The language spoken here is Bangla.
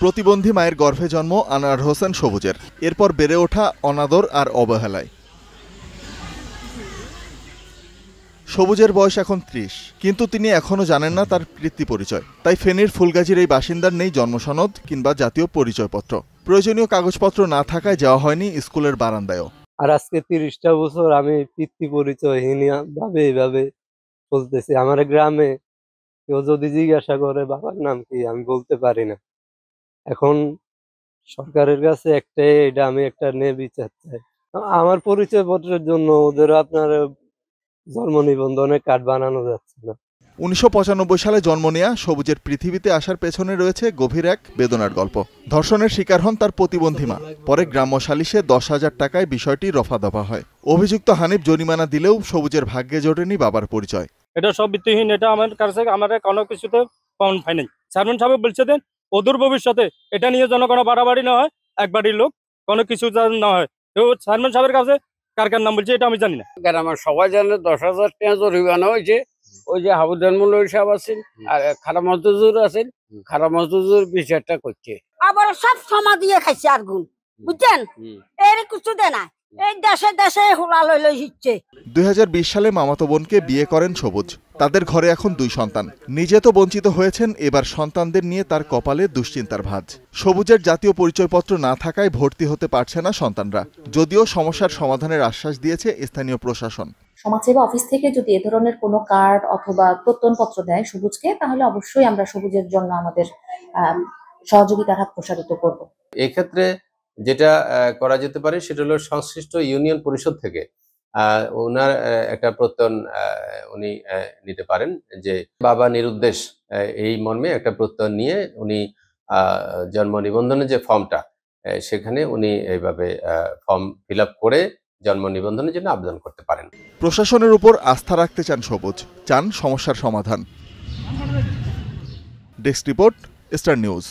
প্রতিবন্ধী মায়ের গর্ভে জন্ম আনোয়ার হোসেন সবুজের। এরপর বেড়ে ওঠা অনাদর আর অবহেলায়। সবুজের বয়স এখন ৩০, কিন্তু তিনি এখনও জানেন না তার পিতৃ পরিচয়। তাই ফেনীর ফুলগাজীর এই বাসিন্দার নেই জন্মসনদ কিংবা জাতীয় পরিচয়পত্র। প্রয়োজনীয় কাগজপত্র না থাকায় যাওয়া হয়নি স্কুলের বারান্দায়ও। আর আজকে ৩০টা বছর আমি পিতৃ পরিচয়হীন ভাবে এইভাবে চলতেছি। আমার গ্রামে কেউ যদি জিজ্ঞাসা করে বাবার নাম কি, আমি বলতে পারি না। এখন সরকারের কাছে একটাই, এটা আমি একটা ন্যায় বিচার চাই। আমার পরিচয়পত্রের জন্য ওদের আপনার জন্ম নিবন্ধনের কার্ড বানানো যাচ্ছে না। ১৯৯৫ সালে জন্ম নেয়া সবুজের পৃথিবীতে আসার পেছনে রয়েছে গভীর এক বেদনার গল্প। ধর্ষণের শিকার হন তার প্রতিবন্ধী মা। পরে গ্রাম্য সালিশে ১০,০০০ টাকায় বিষয়টি রফাদফা হয়। অভিযুক্ত হানিফ জরিমানা দিলেও সবুজের ভাগ্যে জোটেনি বাবার পরিচয়। এটা সব ভিত্তিহীন। এটা আমার কাছে আমার কোনো কিছুতে পাউন্ড পাই নাই। চেয়ারম্যান সাহেব বলছে দেন অদূর ভবিষ্যতে এটা নিয়ে যেন কোনো বাড়াবাড়ি না হয়, এক বাড়ির লোক কোনো কিছু যেন না হয়। তো চেয়ারম্যান সাহেবের কাছে কার কার নাম বলছে এটা আমি জানি না। আমার সবাই জানে ১০,০০০ টাকা জরিমানা হয়েছে। ওই যে হাবুদান মুল্লুর সাহেব আছেন আর খারা মজদুর আছেন, খারা মজদুর বিচারটা করছে। আবার সব সমা দিয়ে খাইছে আগুন, বুঝছেন? এর কিছু দে না, এই দেশে দেশে হুলা লইল হিচ্ছে। ২০২০ সালে মামাতো বোনকে বিয়ে করেন সবুজ। তাদের ঘরে এখন ২ সন্তান। নিজে তো বঞ্চিত হয়েছেন, এবার সন্তানদের নিয়ে তার কপালে দুশ্চিন্তার ভাঁজ। সবুজের জাতীয় পরিচয়পত্র না থাকায় ভর্তি হতে পারছে না সন্তানরা, যদিও সমস্যার সমাধানের আশ্বাস দিয়েছে স্থানীয় প্রশাসন। সমাজসেবা অফিস থেকে যদি এ ধরনের কোনো কার্ড অথবা প্রত্যয়নপত্র দেয় সবুজকে, তাহলে অবশ্যই আমরা সবুজের জন্য আমাদের সহযোগিতার হাত প্রসারিত করব। এক্ষেত্রে যেটা করা যেতে পারে সেটা হলো সংশ্লিষ্ট ইউনিয়ন পরিষদ থেকে ওনার একটা প্রত্যয়ন উনি নিতে পারেন, যে বাবা নিরুদ্দেশ এই মর্মে একটা প্রত্যয়ন নিয়ে উনি জন্ম নিবন্ধনের যে ফর্মটা সেখানে উনি এইভাবে ফর্ম ফিল আপ করে জন্ম নিবন্ধনের জন্য আবেদন করতে পারেন। প্রশাসনের উপর আস্থা রাখতে চান সবুজ, চান সমস্যার সমাধান। Desk report, star news.